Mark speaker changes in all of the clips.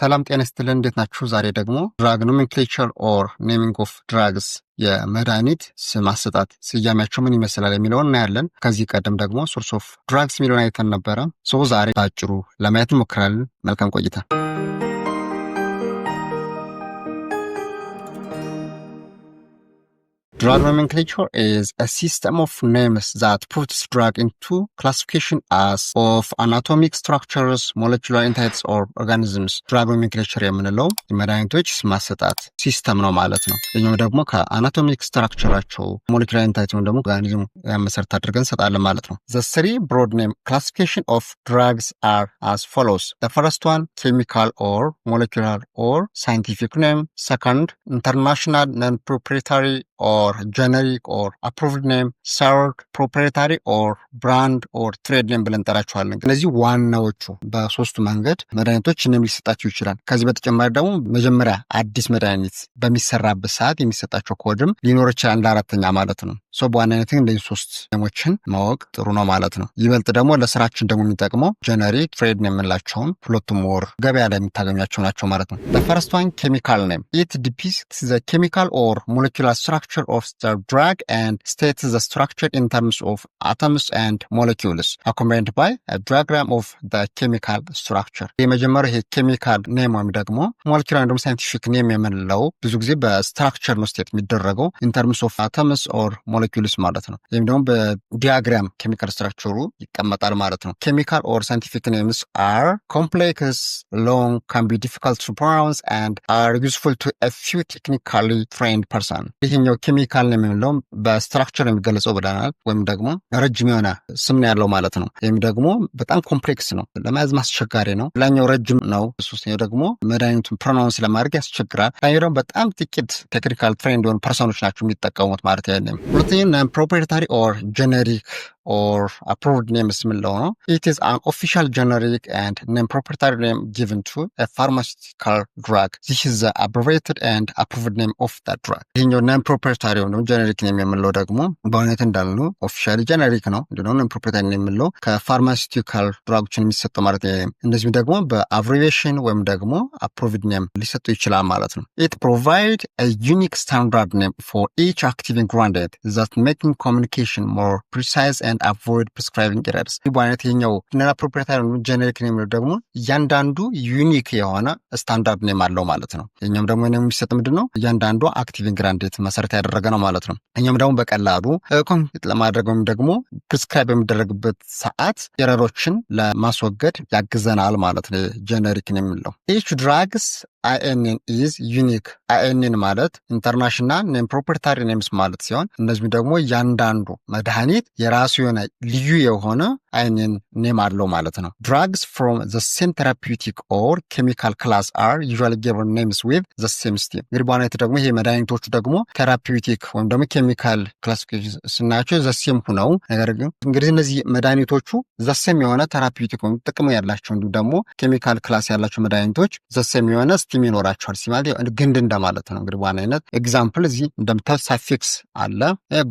Speaker 1: ሰላም ጤና ይስጥልን እንዴት ናችሁ? ዛሬ ደግሞ ድራግ ኖሜንክሌቸር ኦር ኔሚንግ ኦፍ ድራግስ የመድኃኒት ስም አሰጣጥ ስያሜያቸው ምን ይመስላል የሚለውን እናያለን። ከዚህ ቀደም ደግሞ ሶርስ ኦፍ ድራግስ የሚለውን አይተን ነበረ። ዛሬ በአጭሩ ለማየት እንሞክራለን። መልካም ቆይታ። Drug nomenclature is a system of names that puts drug into classification as of anatomic structures, molecular entities or organisms. Drug nomenclature የምንለው የመድኃኒቶች ስም አሰጣጥ ሲስተም ነው ማለት ነው። ይህኛው ደግሞ ከአናቶሚክ ስትራክቸራቸው molecular entity ወይም ደግሞ ኦርጋኒዝም መሰረት አድርገን እንሰጣለን ማለት ነው። The three broad name classification of drugs are as follows. The first one, chemical or molecular or scientific name. Second, international non-proprietary or generic or approved name. Third, proprietary or brand or trade name ብለን እንጠራቸዋለን። እነዚህ ዋናዎቹ በሶስቱ መንገድ መድኃኒቶች ነም ሊሰጣቸው ይችላል። ከዚህ በተጨማሪ ደግሞ መጀመሪያ አዲስ መድኃኒት በሚሰራበት ሰዓት የሚሰጣቸው ኮድም ሊኖር ይችላል እንደ አራተኛ ማለት ነው። በዋናነት እንደዚህ ሶስት ኔሞችን ማወቅ ጥሩ ነው ማለት ነው። ይበልጥ ደግሞ ለስራችን ደግሞ የሚጠቅመው ጀነሪክ ትሬድ ኔም የምንላቸውን ሁለቱም ወር ገበያ ላይ የምታገኟቸው ናቸው ማለት ነው። The first one, chemical name. It depicts the chemical or molecular structure of the drug and states the structure in terms of atoms and molecules, accompanied by a diagram of the chemical structure. የመጀመሪያው ይሄ ኬሚካል ኔም ወይም ደግሞ ሞለኪውላር ወይም ሳይንቲፊክ ኔም የምንለው ብዙ ጊዜ በስትራክቸር ነው ስቴት የሚደረገው in terms of atoms or molecules ማለት ነው። ይህም ደግሞ በዲያግራም ኬሚካል ስትራክቸሩ ይቀመጣል ማለት ነው። ኬሚካል or scientific names are complex, long, can be difficult to pronounce and are useful to a few technically trained person. ይሄኛው ኬሚካል ኔም የምንለው በስትራክቸር የሚገለጸው ብለናል፣ ወይም ደግሞ ረጅም የሆነ ስም ነው ያለው ማለት ነው። ይህም ደግሞ በጣም ኮምፕሌክስ ነው፣ ለመያዝ አስቸጋሪ ነው። ሌላኛው ረጅም ነው። ሶስተኛው ደግሞ መድኃኒቱን ፕሮናውንስ ለማድረግ ያስቸግራል። ሌላኛው ደግሞ በጣም ጥቂት ቴክኒካል ትሬንድ የሆኑ ፐርሰኖች ናቸው የሚጠቀሙት ማለት ነው። ሁለተኛው non-proprietary or generic or approved name የምንለው ነው። It is an official generic and non-proprietary name given to a pharmaceutical drug. This is the abbreviated and approved name of that drug. ይህኛው non-proprietary ነው generic name የምንለው ደግሞ በእውነት እንዳሉ ኦፊሻሊ generic ነው። እንደሆነ non-proprietary name የምንለው ከፋርማሲቲካል ድራጎችን የሚሰጠው ማለት ነው። እንደዚህም ደግሞ በአብሪቬሽን ወይም ደግሞ approved name ሊሰጡ ይችላል ማለት ነው። It provides a unique standard name for each active ingredient that making communication more precise and avoid prescribing errors. በአይነት ይሄኛው ነና ፕሮፕሪየታሪ ጀነሪክ ኔም ደግሞ እያንዳንዱ ዩኒክ የሆነ ስታንዳርድ ኔም አለው ማለት ነው። ይሄኛው ደግሞ ኔም የሚሰጥ ምንድነው እያንዳንዱ አክቲቭ ኢንግራዲየንት መሰረት ያደረገ ነው ማለት ነው። ይሄኛው ደግሞ በቀላሉ ኮምፒት ለማድረግ ወይም ደግሞ ፕሪስክራይብ የሚደረግበት ሰዓት ኤረሮችን ለማስወገድ ያግዘናል ማለት ነው። ጀነሪክ ኔም የሚለው each drugs INN is unique. INN ማለት ኢንተርናሽናል ኔም ፕሮፕሪየታሪ ኔምስ ማለት ሲሆን እነዚህ ደግሞ እያንዳንዱ መድኃኒት የራሱ የሆነ ልዩ የሆነ INN ኔም አለው ማለት ነው። Drugs from the same therapeutic or chemical class are usually given names with the same stem. እንግዲህ በዋናነት ደግሞ ይሄ መድኃኒቶቹ ደግሞ ቴራፒውቲክ ወይም ደግሞ ኬሚካል ክላሲፊኬሽን ስናቸው the same ሆነው ነገር ግን እንግዲህ እነዚህ መድኃኒቶቹ the same የሆነ ቴራፒውቲክ ወይም ጥቅም ያላቸው እንዲሁ ደግሞ ኬሚካል ክላስ ያላቸው መድኃኒቶች the same የሆነ ስቲም ይኖራቸዋል ሲማለት ግንድ እንደማለት ነው። እንግዲህ በዋናነት ኤግዛምፕል እዚህ እንደምታዩት ሳፊክስ አለ፣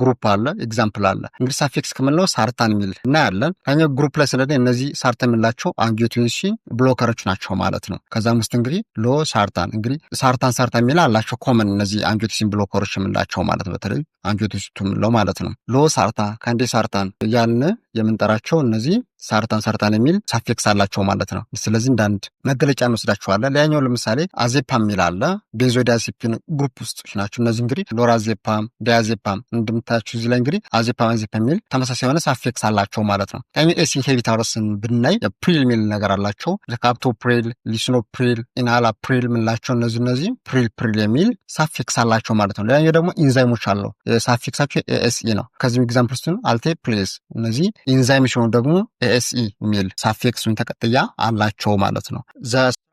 Speaker 1: ግሩፕ አለ፣ ኤግዛምፕል አለ። እንግዲህ ሳፊክስ ከምንለው ሳርታን የሚል እናያለን። ከኛው ግሩፕ ላይ ስለዚህ እነዚህ ሳርታን የምንላቸው አንጂዮቴንሲን ብሎከሮች ናቸው ማለት ነው። ከዛም ውስጥ እንግዲህ ሎ ሳርታን እንግዲህ ሳርታን የሚል አላቸው ኮመን እነዚህ አንጂዮቴንሲን ብሎከሮች የምንላቸው ማለት ነው። በተለይ አንጂዮቴንሲን የምንለው ማለት ነው። ሎ ሳርታ ካንዴ ሳርታን እያልን የምንጠራቸው እነዚህ ሳርታን የሚል ሳፊክስ አላቸው ማለት ነው። ስለዚህ እንዳንድ መገለጫ እንወስዳቸዋለን። ሌላኛው ለምሳሌ አዜፓም የሚል አለ። ቤንዞዲያዜፒን ግሩፕ ውስጥ ናቸው። እነዚህ እንግዲህ ሎራዜፓም፣ ዲያዜፓም እንደምታያችሁ እዚህ ላይ እንግዲህ አዜፓም የሚል ተመሳሳይ የሆነ ሳፊክስ አላቸው ማለት ነው። ኤስ ኢንሂቢተርስን ብናይ ፕሪል የሚል ነገር አላቸው። ካፕቶፕሪል፣ ሊሲኖፕሪል፣ ኢናላፕሪል የምንላቸው እነዚህ ፕሪል የሚል ሳፊክስ አላቸው ማለት ነው። ሌላኛው ደግሞ ኢንዛይሞች አለው። ሳፊክሳቸው ኤኤስኢ ነው። ከዚህም ኤግዛምፕል ውስጥ አልቴፕሌስ እነዚህ ኢንዛይም ሲሆኑ ደግሞ ኤኤስኢ የሚል ሳፊክስ ወይም ተቀጥያ አላቸው ማለት ነው።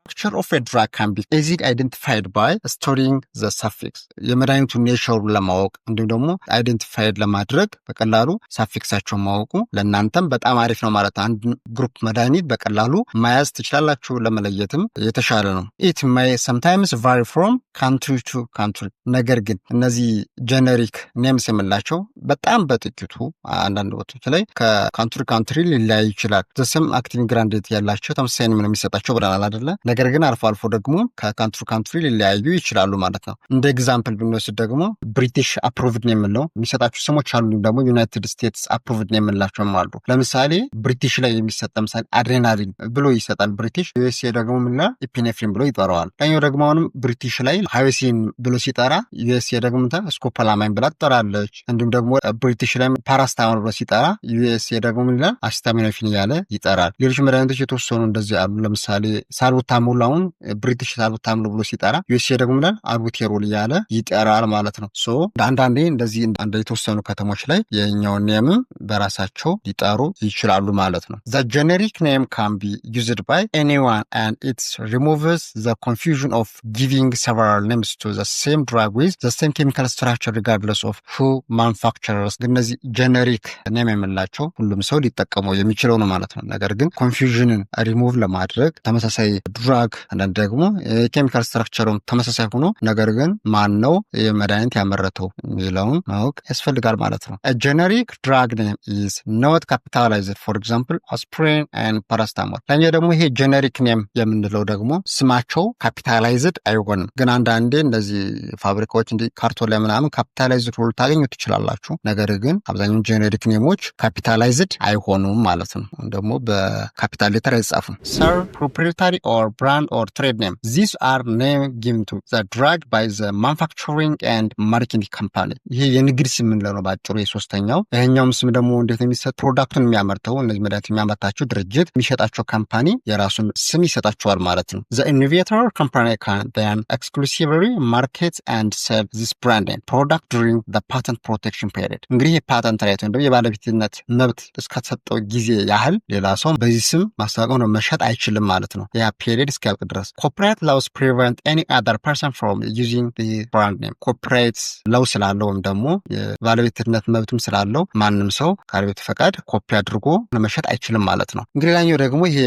Speaker 1: structure of a drug can be easily identified by storing the suffix. የመድኃኒቱን ኔቸር ለማወቅ እንዲሁም ደግሞ አይደንቲፋይድ ለማድረግ በቀላሉ ሳፊክሳቸውን ማወቁ ለእናንተም በጣም አሪፍ ነው ማለት ነው። አንድ ግሩፕ መድኃኒት በቀላሉ ማያዝ ትችላላችሁ፣ ለመለየትም የተሻለ ነው። it may sometimes vary from country to country. ነገር ግን እነዚህ ጀነሪክ ኔምስ የምንላቸው በጣም በጥቂቱ አንዳንድ ቦታዎች ላይ ከካንትሪ ሊለያይ ይችላል። ዘሰም አክቲቭ ኢንግራዲየንት ያላቸው ተመሳሳይ ነው የሚሰጣቸው ብለናል አይደለ? ነገር ግን አልፎ አልፎ ደግሞ ከካንትሪ ካንትሪ ሊለያዩ ይችላሉ ማለት ነው። እንደ ኤግዛምፕል ብንወስድ ደግሞ ብሪቲሽ አፕሩቭድ ነው የምንለው የሚሰጣቸው ስሞች አሉ። ደግሞ ዩናይትድ ስቴትስ አፕሩቭድ ነው የምንላቸውም አሉ። ለምሳሌ ብሪቲሽ ላይ የሚሰጥ ለምሳሌ አድሬናሊን ብሎ ይሰጣል ብሪቲሽ። ዩኤስኤ ደግሞ ምንላ ኢፒኔፍሪን ብሎ ይጠራዋል። ኛው ደግሞ አሁንም ብሪቲሽ ላይ ሃይሲን ብሎ ሲጠራ ዩኤስኤ ደግሞ ስኮፖላማይን ብላ ትጠራለች። እንዲሁም ደግሞ ብሪቲሽ ላይ ፓራስታሞል ብሎ ሲጠራ ዩኤስኤ ደግሞ ምንላ አሲታሚኖፌን እያለ ይጠራል። ሌሎች መድኃኒቶች የተወሰኑ እንደዚህ አሉ። ለምሳሌ ሳልቡታሞል አሁን ብሪቲሽ ሳልቡታሞል ብሎ ሲጠራ ዩኤስኤ ደግሞ ምንላ አልቡቴሮል እያለ ይጠራል ማለት ነው። ሶ አንዳንዴ እንደዚህ እንደ የተወሰኑ ከተሞች ላይ የኛውን ኔምም በራሳቸው ሊጠሩ ይችላሉ ማለት ነው። ዘ ጀነሪክ ኔም ካን ቢ ዩዝድ ባይ ኤኒዋን ኤንድ ኢት ሪሙቭስ ዘ ኮንፊውዥን ኦፍ ጊቪንግ ሰቨራል ኔምስ ቱ ዘ ሴም ድራግ ዊዝ ዘ ሴም ኬሚካል ስትራክቸር ሪጋርድለስ ኦፍ ሁ ማኑፋክቸረርስ። ግን እነዚህ ጀነሪክ ኔም የምንላቸው ሁሉም ሰው ሊጠቀመው የሚችለው ነው ማለት ነው። ነገር ግን ኮንፊውዥንን ሪሙቭ ለማድረግ ተመሳሳይ ድራግ አንዳንድ ደግሞ የኬሚካል ስትራክቸሩን ተመሳሳይ ሆኖ ነገር ግን ማን ነው የመድኃኒት ያመረተው የሚለውን ማወቅ ያስፈልጋል ማለት ነው። ጀነሪክ ድራግ ኔም ኢዝ ኖት ካፒታላይዝድ ፎር ኤግዛምፕል አስፕሪን ኤንድ ፓራስታሞል። ለኛ ደግሞ ይሄ ጀነሪክ ኔም የምንለው ደግሞ ስማቸው ካፒታላይዝድ አይሆንም። ግን አንዳንዴ እንደዚህ ፋብሪካዎች እንዲ ካርቶን ላይ ምናምን ካፒታላይዝድ ሁሉ ታገኙ ትችላላችሁ። ነገር ግን አብዛኛውን ጀነሪክ ኔሞች ካፒታላይዝድ አይሆኑም ማለት ነው። ደግሞ በካፒታል ሌተር አይጻፉም። ሰር ፕሮፕሪታሪ ኦር ብራንድ ኦር ትሬድ ኔም ዚስ አር ኔም ጊቭን ቱ ዘ ድራግ ባይ ዘ ማኑፋክቸሪንግ ኤንድ ማርኬቲንግ ካምፓኒ። ይሄ የንግድ ስም የምንለው ነው ባጭሩ የሶስተኛው። ይሄኛውም ስም ደግሞ እንዴት ነው የሚሰጥ? ፕሮዳክቱን የሚያመርተው እነዚህ መድኃኒት የሚያመርታቸው ድርጅት የሚሸጣቸው ካምፓኒ የራሱን ስም ይሰጣቸዋል ማለት ነው። ዘ ኢኖቬተር ካምፓኒ ካን ዴን ኤክስክሉሲቭሊ ማርኬት ኤንድ ሴል ዚስ ብራንድ ኤንድ ፕሮዳክት ዱሪንግ ዘ ፓተንት ፕሮቴክሽን ፔሪድ። እንግዲህ የፓተንት ራይት ወይም የባለቤትነት መብት እስከተሰጠው ጊዜ ያህል ሌላ ሰው በዚህ ስም ማስታወቂያ ነው መሸጥ አይችልም ማለት ነው፣ ያ ፔሪድ እስኪያልቅ ድረስ። ኮፒራይት ላውስ ፕሪቨንት ኤኒ አዘር ፐርሰን ፍሮም ዩዚንግ ዘ ብራንድ ኔም። ኮፒራይት ላው ስላለው ወይም ደግሞ የባለቤትነት መብትም ስላለው ማንም ሰው ካለቤት ፈቃድ ኮፒ አድርጎ መሸጥ አይችልም ማለት ነው። እንግዲህ ላኛው ደግሞ ይሄ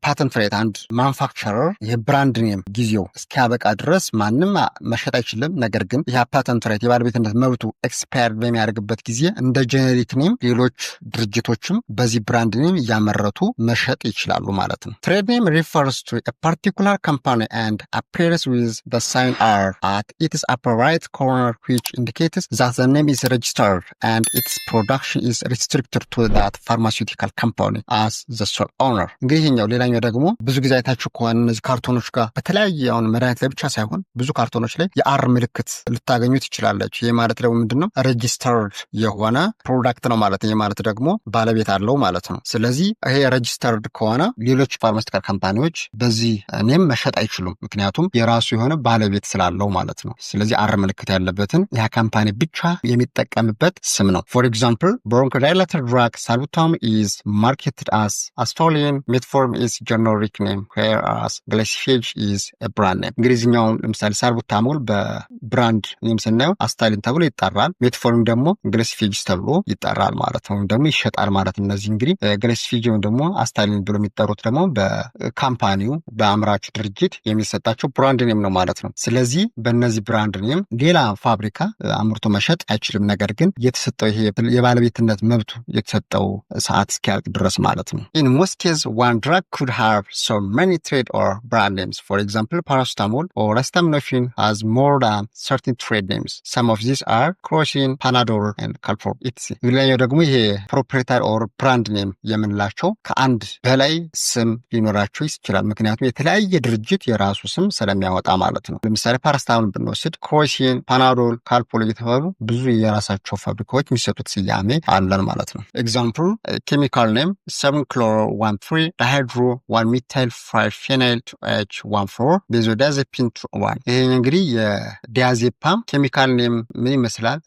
Speaker 1: ፓተንት ራይት አንድ ማኑፋክቸረር የብራንድ ኔም ጊዜው እስኪያበቃ ድረስ ማንም መሸጥ አይችልም። ነገር ግን ይህ ፓተንት ራይት የባለቤትነት መብቱ ኤክስፓየር በሚያደርግበት ጊዜ እንደ ጀነሪክ ኔም ሌሎች ድርጅቶችም በዚህ ብራንድ ኔም እያመረቱ መሸጥ ይችላሉ ማለት ነው። ትሬድ ኔም ሪፈርስ ቱ a particular company and appears with the sign R at its upper right corner which indicates that the name is registered and its production is restricted to that pharmaceutical company as the sole owner። እንግዲህ ይሄኛው ሌላኛው ደግሞ ብዙ ጊዜ አይታችሁ ከሆነ እነዚህ ካርቶኖች ጋር በተለያየ አሁን መድኃኒት ላይ ብቻ ሳይሆን ብዙ ካርቶኖች ላይ የአር ምልክት ልታገኙ ትችላለች። ይሄ ማለት ደግሞ ምንድነው? ሬጂስተርድ የሆነ ፕሮዳክት ነው ማለት ነው። ይሄ ማለት ደግሞ ባለቤት አለው ማለት ነው። ስለዚህ ይሄ ሬጂስተርድ ከሆነ ሌሎች ፋርማሲቲካል ካምፓኒዎች በዚህ ኔም መሸጥ አይችሉም፣ ምክንያቱም የራሱ የሆነ ባለቤት ስላለው ማለት ነው። ስለዚህ አር ምልክት ያለበትን ያ ካምፓኒ ብቻ የሚጠቀምበት ስም ነው። ፎር ኤግዛምፕል ብሮንኮዳይላተር ድራግ ሳልቡታሞል ኢዝ ማርኬትድ አስ አስቶሊን፣ ሜትፎርም ኢዝ ጀነሪክ ኔም whereas ግላይሲፌጅ ኢዝ ብራንድ ኔም። እንግሊዝኛው ለምሳሌ ሳልቡታሞል በብራንድ ኔም ስናየው አስታሊን ተብሎ ይጠራል፣ ሜትፎርም ደግሞ ግላይሲፌጅ ተብሎ ይጠራል ማለት ነው፣ ወይም ደግሞ ይሸጣል ማለት ነው። እነዚህ እንግዲህ ግላይሲፌጅ ወይም ደግሞ አስታሊን ብሎ የሚጠሩት ደግሞ በካምፓኒው በአምራቹ ድርጅት የሚሰጣቸው ብራንድ ኔም ነው ማለት ነው። ስለዚህ በእነዚህ ብራንድ ኔም ሌላ ፋብሪካ አምርቶ መሸጥ አይችልም። ነገር ግን የተሰጠው ይሄ የባለቤትነት መብቱ የተሰጠው ሰዓት እስኪያልቅ ድረስ ማለት ነው። In most cases, one drug could have so many trade or brand names. For example, paracetamol or acetaminophen has more than 13 trade names. Some of these are Crocin, Panadol, and Calpol, etc. ሌላኛው ደግሞ ይሄ ፕሮፕሪታሪ ኦር ብራንድ ኔም የምንላቸው ከአንድ በላይ ስም ሊኖራቸው ይችላል። ምክንያቱም የተለያየ ድርጅት የራሱ ስም ስለሚያወጣ ማለት ነው። ለምሳሌ ፓራስታሞል ብንወስድ ክሮሲን፣ ፓናዶል፣ ካልፖል እየተባሉ ብዙ የራሳቸው ፋብሪካዎች የሚሰጡት ስያሜ አለን ማለት ነው። ኤግዛምፕል ኬሚካል ኔም 7-chloro-1,3 ዳይሃይድሮ 1-methyl 5-phenyl 2H14 ቤንዞዲያዜፒን 1። ይሄ እንግዲህ የዲያዜፓም ኬሚካል ኔም ምን ይመስላል?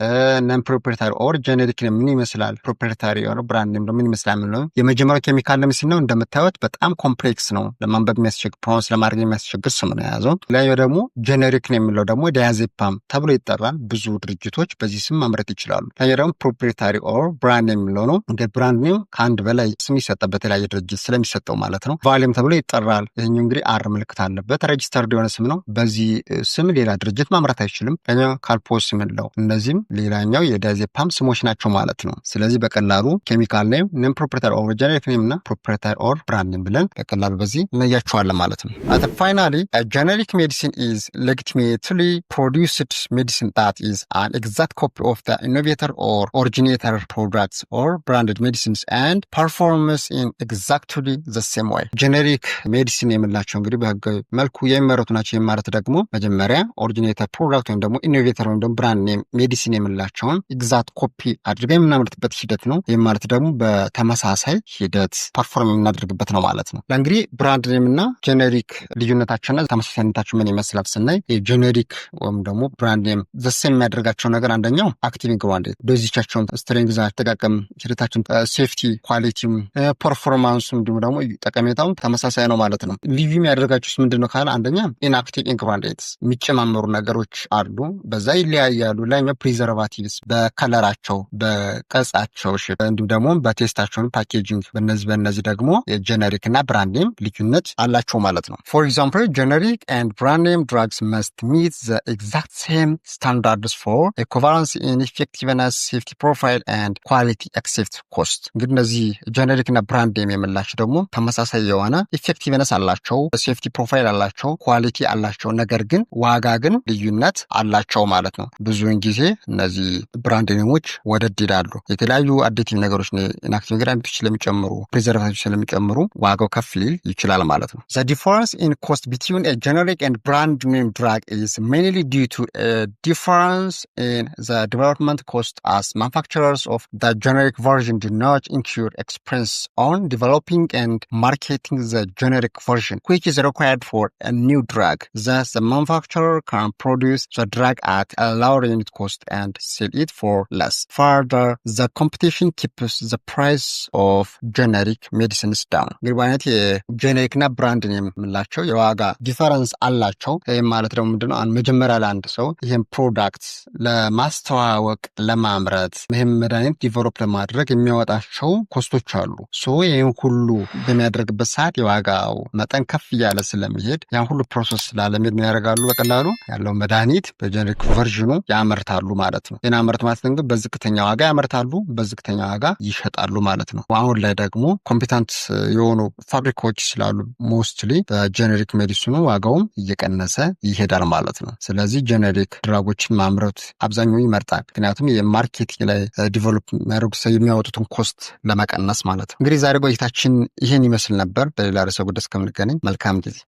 Speaker 1: ነን ፕሮፕሪታሪ ኦር ጀነሪክ ኔም ምን ይመስላል? ፕሮፕሪታሪ ኦር ብራንድ ኔም ምን ይመስላል? ነው የመጀመሪያው ኬሚካል ኔም ሲነው እንደምታዩት በጣም ኮምፕሌክስ ነው፣ ለማንበብ የሚያስቸግር ፕሮናንስ ለማድረግ የሚያስቸግር ስም ነው የያዘው። ሌላኛው ደግሞ ጀነሪክ ኔም የሚለው ደግሞ ዲያዜፓም ተብሎ ይጠራል። ብዙ ድርጅቶች በዚህ ስም ማምረት ይችላሉ። ሌላኛው ደግሞ ፕሮፕሪታሪ ኦር ብራንድ ኔም የሚለው ነው። እንደ ብራንድ ኔም ከአንድ በላይ ስም ይሰጠበት የተለያየ ድርጅት ስለሚሰጠው ማለት ነው። ቫሊም ተብሎ ይጠራል። ይህኛው እንግዲህ አር ምልክት አለበት፣ ሬጂስተርድ የሆነ ስም ነው። በዚህ ስም ሌላ ድርጅት ማምረት አይችልም። ሌላኛው ካልፖስ የምንለው እነዚህም ሌላኛው የዲያዜፓም ስሞች ናቸው ማለት ነው። ስለዚህ በቀላሉ ኬሚካል ኔም፣ ነን ፕሮፕሪታሪ ኦር ጀነሪክ ኔም እና ፕሮፕሪታሪ ኦር ብራንድ ኔም ብለን በቀላሉ በዚህ እንለያቸዋለን። እናያለን ማለት ነው። Finally, a generic medicine is legitimately produced medicine that is an exact copy of the innovator or originator products or branded medicines and performs in exactly the same way. generic medicine የምላቸው እንግዲህ በህጋዊ መልኩ የሚመረቱ ናቸው። የማረት ደግሞ መጀመሪያ ኦሪጂኔተር ፕሮዳክት ወይም ደግሞ ኢኖቬተር ወይም ደግሞ ብራንድ ኔም ሜዲሲን የምላቸውን ኤግዛክት ኮፒ አድርገን የምናመርትበት ሂደት ነው። ይህ ማለት ደግሞ በተመሳሳይ ሂደት ፐርፎርም የምናደርግበት ነው ማለት ነው። ለእንግዲህ ብራንድ ኔም እና ጄኔሪክ ልዩነታቸውና ተመሳሳይነታቸው ምን ይመስላል ስናይ የጄኔሪክ ወይም ደግሞ ብራንድ ኔም ዘሴም የሚያደርጋቸው ነገር አንደኛው አክቲቭ ኢንግሪዲየንት ዶዚቻቸውን፣ ስትሬንግዝ፣ አጠቃቀም ሂደታቸውን፣ ሴፍቲ፣ ኳሊቲም፣ ፐርፎርማንሱ እንዲሁም ደግሞ ጠቀሜታው ተመሳሳይ ነው ማለት ነው። ልዩ የሚያደርጋቸው ምንድነው ካለ አንደኛ ኢንአክቲቭ ኢንግሪዲየንትስ የሚጨማመሩ ነገሮች አሉ፣ በዛ ይለያያሉ። ላይኛው ፕሪዘርቫቲቭስ በከለራቸው፣ በቀጻቸው፣ እንዲሁም ደግሞ በቴስታቸው፣ ፓኬጂንግ በእነዚህ ደግሞ የጄኔሪክ እና ብራንድ ኔም ልዩነት አላቸው ማለት ነው። ፎር ኤግዛምፕል ጄኔሪክ ኤንድ ብራንድ ኔም ድራግስ መስት ሚት ዘ ኤግዛክት ሴም ስታንዳርድስ ፎር ኤኮቫለንስ ኢን ኢፌክቲቭነስ፣ ሴፍቲ ፕሮፋይል ኤንድ ኳሊቲ ኤክሴፕት ኮስት። እንግዲህ እነዚህ ጄኔሪክ እና ብራንድ ኔም የምላቸው ደግሞ ተመሳሳይ የሆነ ኢፌክቲቭነስ አላቸው፣ ሴፍቲ ፕሮፋይል አላቸው፣ ኳሊቲ አላቸው። ነገር ግን ዋጋ ግን ልዩነት አላቸው ማለት ነው። ብዙውን ጊዜ እነዚህ ብራንድ ኔሞች ወደድ ይላሉ። የተለያዩ አዲቲቭ ነገሮች ኢንአክቲቭ ኢንግሪዲየንቶች ስለሚጨምሩ፣ ፕሪዘርቫቲቭ ስለሚጨምሩ ዋጋው ከፍ ሊል ይችላል ማለት ነው። The difference in cost between a generic and brand name drug is mainly due to a difference in the development cost, as manufacturers of the generic version do not incur expense on developing and marketing the generic version, which is required for a new drug. Thus, the manufacturer can produce the drug at a lower unit cost and sell it for less. Further, the competition keeps the price of generic medicines down. እንግዲህ በአይነት የጄኔሪክ እና ብራንድ ኔም የምላቸው የዋጋ ዲፈረንስ አላቸው። ይህም ማለት ደግሞ ምንድነው መጀመሪያ ለአንድ ሰው ይህም ፕሮዳክት ለማስተዋወቅ ለማምረት ይህም መድኃኒት ዲቨሎፕ ለማድረግ የሚያወጣቸው ኮስቶች አሉ። ይህም ሁሉ በሚያደርግበት ሰዓት የዋጋው መጠን ከፍ እያለ ስለሚሄድ ያን ሁሉ ፕሮሰስ ላለመሄድ ነው ያደርጋሉ። በቀላሉ ያለው መድኃኒት በጄኔሪክ ቨርዥኑ ያመርታሉ ማለት ነው። ይህን አመርት ማለት ግን በዝቅተኛ ዋጋ ያመርታሉ፣ በዝቅተኛ ዋጋ ይሸጣሉ ማለት ነው። አሁን ላይ ደግሞ ኮምፒታንት የሆኑ ፋብሪካዎች ስላሉ ሞስትሊ በጄኔሪክ ሜዲሲኑ ዋጋውም እየቀነሰ ይሄዳል ማለት ነው። ስለዚህ ጄኔሪክ ድራጎችን ማምረት አብዛኛው ይመርጣል። ምክንያቱም የማርኬቲንግ ላይ ዲቨሎፕ የሚያደርጉ ሰው የሚያወጡትን ኮስት ለመቀነስ ማለት ነው። እንግዲህ ዛሬ ቆይታችን ይሄን ይመስል ነበር። በሌላ ርዕሰ ጉዳይ እስከምንገናኝ መልካም ጊዜ።